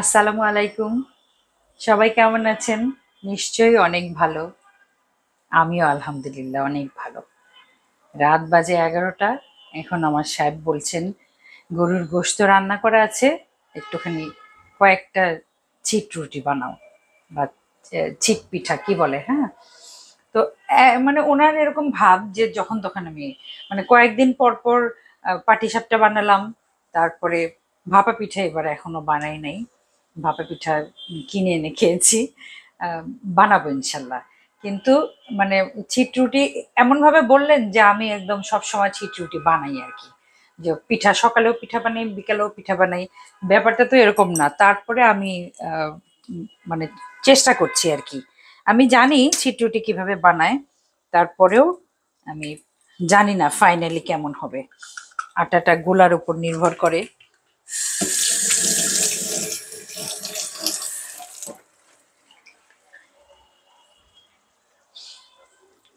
আসসালামু আলাইকুম। সবাই কেমন আছেন? নিশ্চয়ই অনেক ভালো। আমিও আলহামদুলিল্লাহ অনেক ভালো। রাত বাজে 11টা। এখন আমার সাহেব বলছেন গরুর গোশত রান্না করা আছে, একটুখানি কয়েকটা চিট রুটি বানাও বা চিট পিঠা কি বলে, হ্যাঁ? তো মানে ওনার এরকম ভাব যে যখন তখন আমি মানে কয়েকদিন পর পর পাটিসাপটা বানালাম, তারপরে ভাপা পিঠা এবার এখনো বানাই নাই। ভাপা পিঠা কিনে এনে খেয়েছি। আহ, বানাবো ইনশাল্লাহ। কিন্তু মানে ছিটরুটি এমন ভাবে বললেন যে আমি একদম সব সময় ছিটরুটি বানাই আর কি, যে পিঠা সকালেও পিঠা বানাই বিকালেও পিঠা বানাই। ব্যাপারটা তো এরকম না, তারপরে আমি মানে চেষ্টা করছি আর কি। আমি জানি ছিটরুটি কিভাবে বানায়, তারপরেও আমি জানি না ফাইনালি কেমন হবে। আটাটা গোলার উপর নির্ভর করে।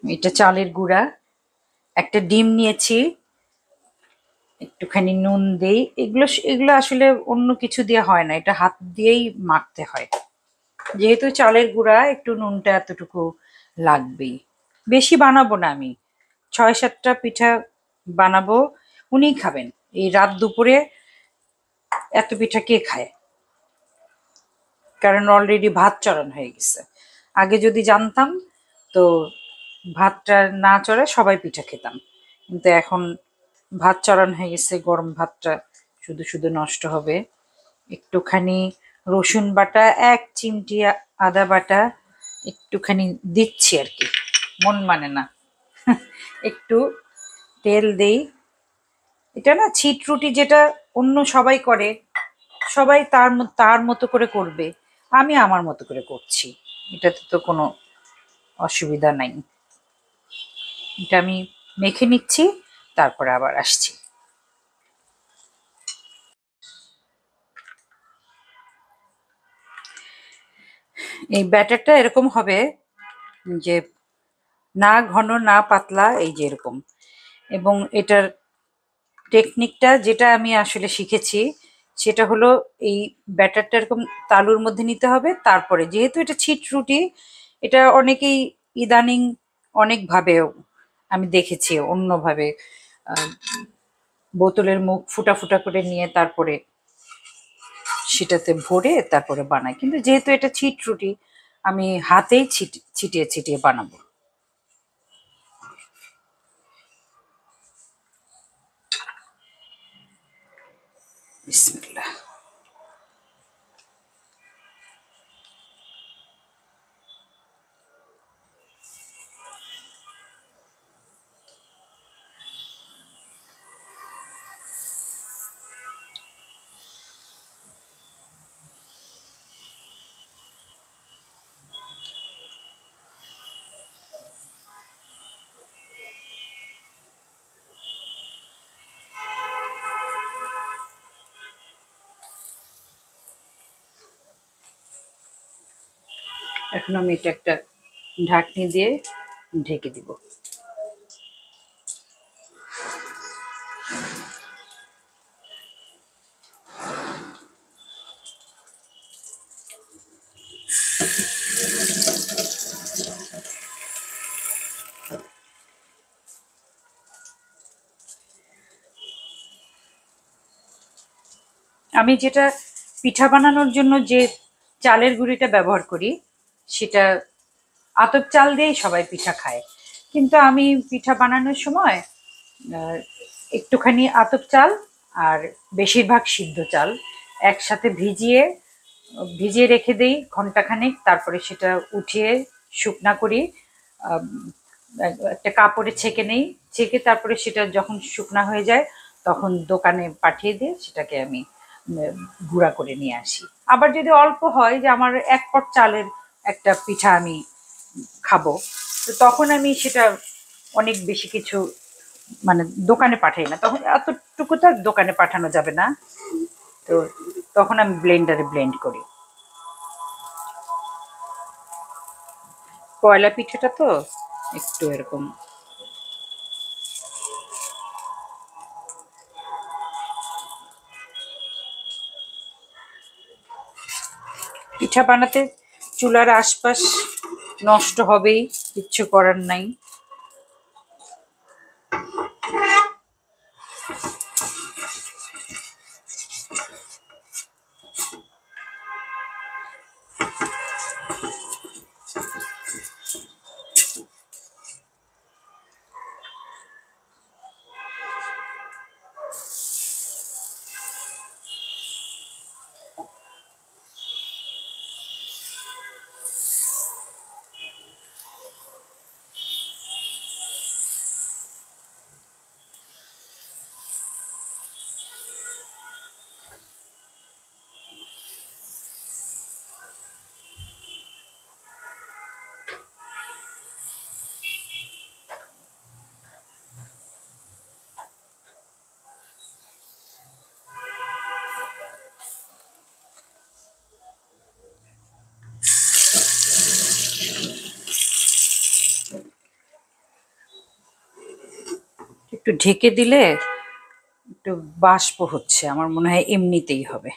এটা চালের গুঁড়া, একটা ডিম নিয়েছি, একটুখানি নুন দেই। এগুলো এগুলো আসলে অন্য কিছু দিয়ে হয় না, এটা হাত দিয়েই মাখতে হয়। যেহেতু চালের গুঁড়া একটু নুনটা এতটুকু লাগবেই। বেশি বানাবো না আমি, 6-7টা পিঠা বানাবো। উনিই খাবেন। এই রাত দুপুরে এত পিঠা কে খায়? কারণ অলরেডি ভাত চড়ানো হয়ে গেছে। আগে যদি জানতাম তো ভাতটা না চড়ে সবাই পিঠা খেতাম, কিন্তু এখন ভাত চড়ানো হয়ে গেছে, গরম ভাতটা শুধু শুধু নষ্ট হবে। একটুখানি রসুন বাটা, 1 চিমটি আদা বাটা একটুখানি দিচ্ছি আর কি, মন মানে না। একটু তেল দেই। এটা না ছিট রুটি যেটা অন্য সবাই করে, সবাই তার মতো করে করবে, আমি আমার মতো করে করছি। এটাতে তো কোনো অসুবিধা নাই। এটা আমি মেখে নিচ্ছি, তারপরে আবার আসছি। এই ব্যাটারটা এরকম হবে যে না ঘন না পাতলা, এই যে এরকম। এবং এটার টেকনিকটা যেটা আমি আসলে শিখেছি সেটা হলো এই ব্যাটারটা এরকম তালুর মধ্যে নিতে হবে, তারপরে যেহেতু এটা ছিট রুটি, এটা অনেকেই ইদানিং অনেকভাবেও আমি দেখেছি অন্যভাবে আহ, বোতলের মুখ ফুটা ফুটা করে নিয়ে তারপরে সেটাতে ভরে তারপরে বানায়, কিন্তু যেহেতু এটা ছিট রুটি আমি হাতেই ছিটিয়ে ছিটিয়ে বানাবো। বিসমিল্লাহ। এখন আমি এটা একটা ঢাকনি দিয়ে ঢেকে দিব। আমি যেটা পিঠা বানানোর জন্য যে চালের গুঁড়িটা ব্যবহার করি সেটা আতপ চাল দিয়েই সবাই পিঠা খায়, কিন্তু আমি পিঠা বানানোর সময় আহ, একটুখানি আতপ চাল আর বেশিরভাগ সিদ্ধ চাল একসাথে ভিজিয়ে রেখে দেই ঘন্টাখানেক, তারপরে সেটা উঠিয়ে শুকনা করি। আম, একটা কাপড়ে ছেঁকে নেই, ছেঁকে তারপরে সেটা যখন শুকনা হয়ে যায় তখন দোকানে পাঠিয়ে দিয়ে সেটাকে আমি গুঁড়া করে নিয়ে আসি। আবার যদি অল্প হয় যে আমার 1 পট চালের একটা পিঠা আমি খাবো, তো তখন আমি সেটা অনেক বেশি কিছু মানে দোকানে পাঠাই না, তখন এতটুকু তো আর দোকানে পাঠানো যাবে না। তো তখন আমি ব্লেন্ডারে ব্লেন্ড করি। কয়লা পিঠাটা তো একটু এরকম। পিঠা বানাতে চুলার আশপাশ নষ্ট হবেই, কিচ্ছু করার নাই। একটু ঢেকে দিলে একটু বাষ্প হচ্ছে, আমার মনে হয় এমনিতেই হবে।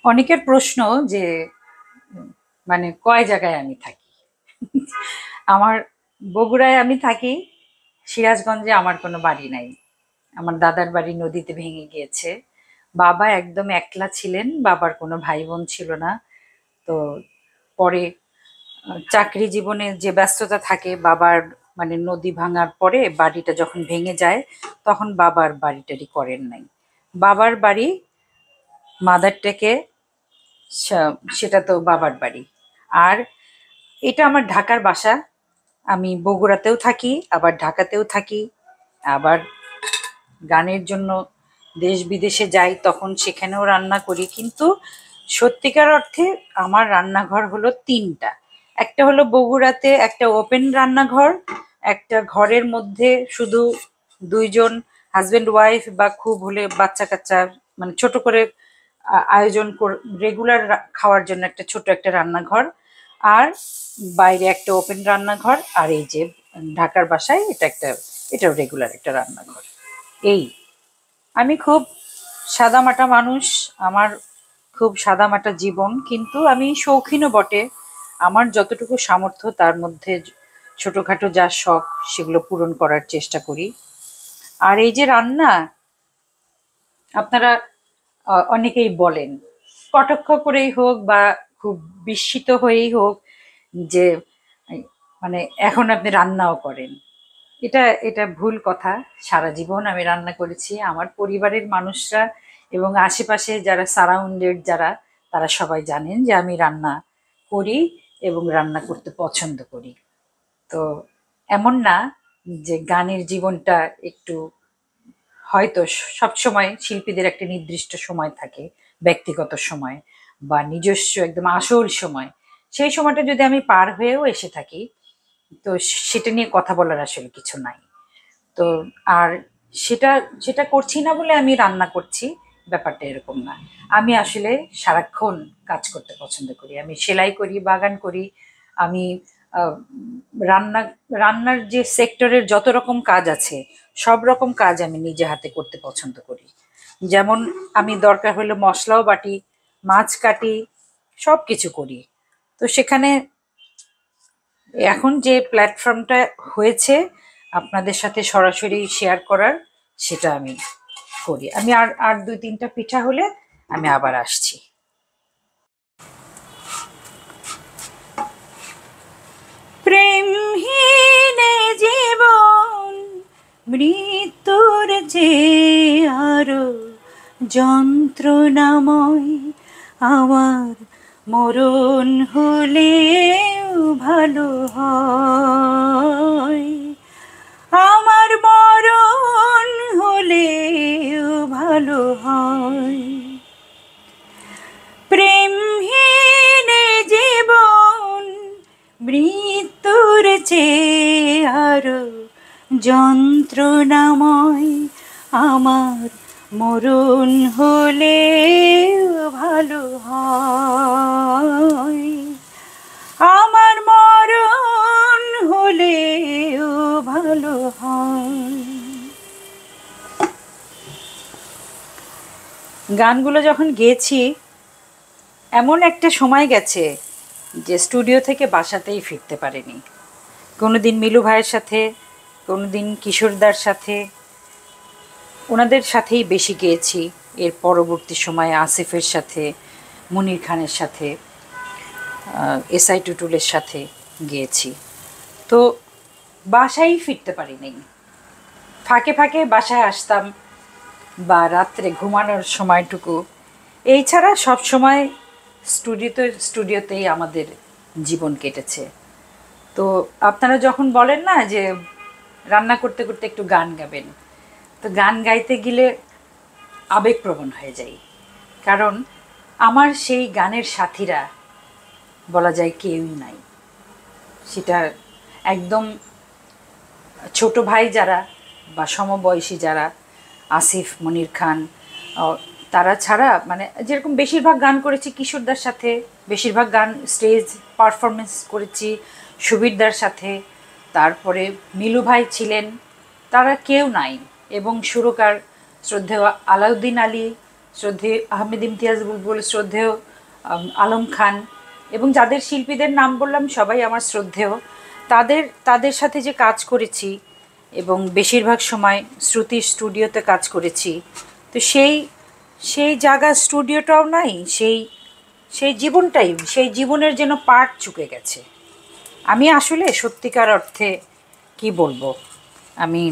অনেকের প্রশ্ন যে মানে কয় জায়গায় আমি থাকি। আমার বগুড়ায় আমি থাকি, সিরাজগঞ্জে আমার কোনো বাড়ি নাই। আমার দাদার বাড়ি নদীতে ভেঙে গিয়েছে। বাবা একদম একলা ছিলেন, বাবার কোনো ভাই বোন ছিল না। তো পরে চাকরি জীবনে যে ব্যস্ততা থাকে, বাবার মানে নদী ভাঙার পরে বাড়িটা যখন ভেঙে যায়, তখন বাবার বাড়িটারি করেন নাই। বাবার বাড়ি মাদার টেকে, সেটা তো বাবার বাড়ি। আর এটা আমার ঢাকার বাসা। আমি বগুড়াতেও থাকি, আবার ঢাকাতেও থাকি, আবার গানের জন্য দেশ বিদেশে যাই, তখন সেখানেও রান্না করি। কিন্তু সত্যিকার অর্থে আমার রান্নাঘর হলো তিনটা। একটা হলো বগুড়াতে একটা ওপেন রান্নাঘর, একটা ঘরের মধ্যে শুধু দুইজন হাজবেন্ড ওয়াইফ বা খুব হলে বাচ্চা কাচ্চা, মানে ছোট করে আয়োজন রেগুলার খাওয়ার জন্য একটা ছোট একটা রান্নাঘর, আর বাইরে একটা ওপেন রান্নাঘর, আর এই যে ঢাকার বাসায় এটাও রেগুলার একটা রান্নাঘর। এই আমি খুব সাদামাটা মানুষ, আমার খুব সাদামাটা জীবন, কিন্তু আমি শৌখিনও বটে। আমার যতটুকু সামর্থ্য তার মধ্যে ছোটখাটো যা শখ সেগুলো পূরণ করার চেষ্টা করি। আর এই যে রান্না, আপনারা অনেকেই বলেন, কটাক্ষ করেই হোক বা খুব বিস্মিত হয়েই হোক, যে মানে এখন আপনি রান্নাও করেন। এটা এটা ভুল কথা। সারা জীবন আমি রান্না করেছি। আমার পরিবারের মানুষরা এবং আশেপাশে যারা সারাউন্ডেড যারা, তারা সবাই জানেন যে আমি রান্না করি এবং রান্না করতে পছন্দ করি। তো এমন না যে গানের জীবনটা একটু, হয়তো সবসময় শিল্পীদের একটা নির্দিষ্ট সময় থাকে, ব্যক্তিগত সময় বা নিজস্ব একদম আসল সময়। সেই সময়টা যদি আমি পার হয়েও এসে থাকি, তো সেটা নিয়ে কথা বলার আসলে কিছু নাই। তো আর সেটা সেটা করছি না বলে আমি রান্না করছি, ব্যাপারটা এরকম না। আমি আসলে সারাক্ষণ কাজ করতে পছন্দ করি। আমি সেলাই করি, বাগান করি। আমি আহ, রান্না রান্নার যে সেক্টরের যত রকম কাজ আছে, সব রকম কাজ আমি নিজে হাতে করতে পছন্দ করি। যেমন আমি দরকার হলে মশলাও বাটি, মাছ কাটি, সব কিছু করি। তো সেখানে এখন যে প্ল্যাটফর্মটা হয়েছে আপনাদের সাথে সরাসরি শেয়ার করার, সেটা আমি করি। আমি আর আর দুই তিনটা পিঠা হলে আমি আবার আসছি। প্রেমহীন জীবন মৃত্যুর যে আরো যন্ত্রণাময়, আমার মরণ হলেও ভালো হয়, আমার মরণ হলেও ভালো হয়। প্রেমহীন জীবন মৃত্যুর চেয়ে আরো যন্ত্রণাময়, আমার মরণ হলেও ভালো হয়, আমার মরণ হলেও ভালো গানগুলো যখন গেয়েছি, এমন একটা সময় গেছে যে স্টুডিও থেকে বাসাতেই ফিরতে পারিনি। কোনো দিন মিলু ভাইয়ের সাথে, কোনো দিন কিশোরদার সাথে, ওনাদের সাথেই বেশি গেয়েছি। এর পরবর্তী সময়ে আসিফের সাথে, মুনির খানের সাথে, এসআই টুটুলের সাথে গিয়েছি। তো বাসায় ফিরতে পারিনি। ফাঁকে ফাঁকে বাসায় আসতাম বা রাত্রে ঘুমানোর সময়টুকু, এই ছাড়া সব সময় স্টুডিওতেই আমাদের জীবন কেটেছে। তো আপনারা যখন বলেন না যে রান্না করতে করতে একটু গান গাবেন, তো গান গাইতে গেলে আবেগপ্রবণ হয়ে যাই। কারণ আমার সেই গানের সাথীরা বলা যায় কেউই নাই। সেটা একদম ছোট ভাই যারা বা সমবয়সী যারা, আসিফ, মনির খান, তারা ছাড়া মানে যেরকম বেশিরভাগ গান করেছি কিশোরদার সাথে, বেশিরভাগ গান স্টেজ পারফরমেন্স করেছি সুবীরদার সাথে, তারপরে মিলু ভাই ছিলেন, তারা কেউ নাই। এবং সুরকার শ্রদ্ধেয় আলাউদ্দিন আলী, শ্রদ্ধেয় আহমেদ ইমতিয়াজ বুলবুল, শ্রদ্ধেয় আলম খান, এবং যাদের শিল্পীদের নাম বললাম সবাই আমার শ্রদ্ধেয়। তাদের সাথে যে কাজ করেছি এবং বেশিরভাগ সময় শ্রুতি স্টুডিওতে কাজ করেছি, তো সেই জায়গা স্টুডিওটাও নাই, সেই জীবনটাই, সেই জীবনের যেন পার্ট চুকে গেছে। আমি আসলে সত্যিকার অর্থে কি বলবো, আমি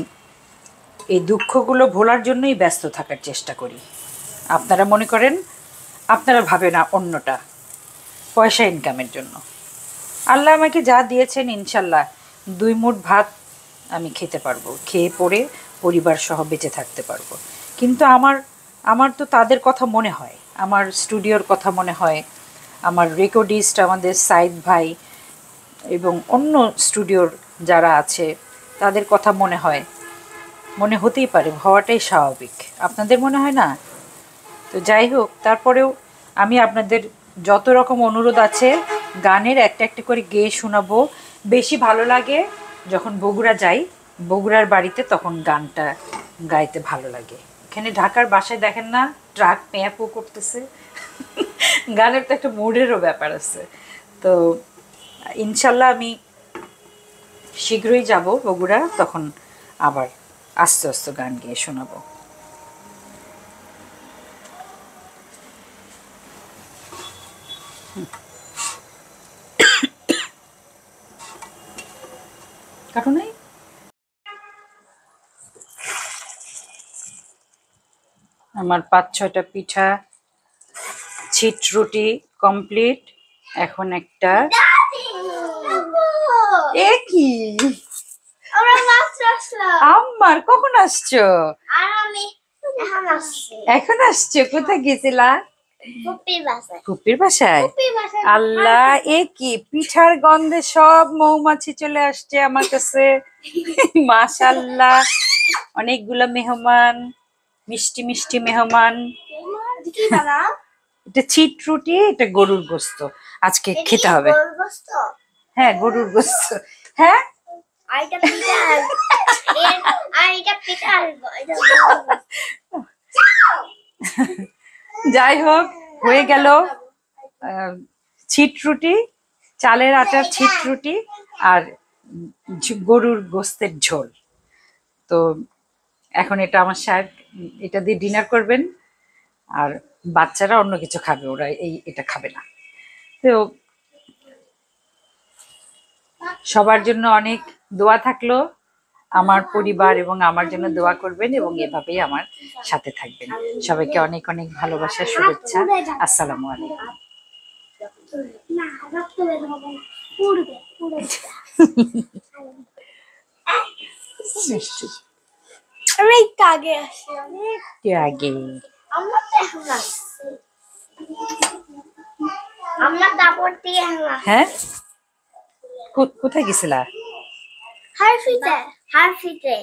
এই দুঃখগুলো ভোলার জন্যই ব্যস্ত থাকার চেষ্টা করি। আপনারা মনে করেন, আপনারা ভাবেন অন্যটা পয়সা ইনকামের জন্য। আল্লাহ আমাকে যা দিয়েছেন ইনশাল্লাহ 2 মুঠ ভাত আমি খেতে পারবো, খেয়ে পরে পরিবার সহ বেঁচে থাকতে পারবো। কিন্তু আমার তো তাদের কথা মনে হয়, আমার স্টুডিওর কথা মনে হয়, আমার রেকর্ডিস্ট আমাদের সাইদ ভাই এবং অন্য স্টুডিওর যারা আছে তাদের কথা মনে হয়। মনে হতেই পারে, হওয়াটাই স্বাভাবিক। আপনাদের মনে হয় না? তো যাই হোক, তারপরেও আমি আপনাদের যত রকম অনুরোধ আছে গানের একটা একটা করে গেয়ে শোনাবো। বেশি ভালো লাগে যখন বগুড়া যাই, বগুড়ার বাড়িতে তখন গানটা গাইতে ভালো লাগে। এখানে ঢাকার বাসায় দেখেন না ট্রাক প্যাঁপও করতেছে। গানের তো একটা মুডেরও ব্যাপার আছে। তো ইনশাল্লাহ আমি শীঘ্রই যাব বগুড়া, তখন আবার আস্তে আস্তে গান গেয়ে শোনাবো। কারণ আমার 5-6টা পিঠা, ছিট রুটি কমপ্লিট। এখন একটা এ কি আম্মার, কখন আসছো? এখন আসছো? কোথায় গেছিলা? ফুপির বাসায়। আল্লাহ, এ কি পিঠার গন্ধে সব মৌমাছি চলে আসছে আমার কাছে। মাশাআল্লাহ, অনেকগুলো মেহমান, মিষ্টি মিষ্টি মেহমান। এটা ছিট রুটি, এটা গরুর গোস্ত, আজকে খেতে হবে। হ্যাঁ, গরুর গোস্ত। হ্যাঁ, যাই হোক, হয়ে গেল ছিট রুটি, চালের আটার ছিট রুটি আর গরুর গোস্তের ঝোল। তো এখন এটা আমার সাহেব এটা দিয়ে ডিনার করবেন, আর বাচ্চারা অন্য কিছু খাবে, ওরা এটা খাবে না। তো সবার জন্য অনেক দোয়া থাকলো, আমার পরিবার এবং আমার জন্য দোয়া করবেন এবং এভাবেই আমার সাথে থাকবেন। সবাইকে অনেক অনেক ভালোবাসা, শুভেচ্ছা। আসসালামু আলাইকুম। আমি একটু আগে আসলাম। আগে আমরা তো এখন আসছি। আমরা দাপট দিয়ে এখন আসছি। হ্যাঁ, কোথায় গেছিলা? হারফিতে।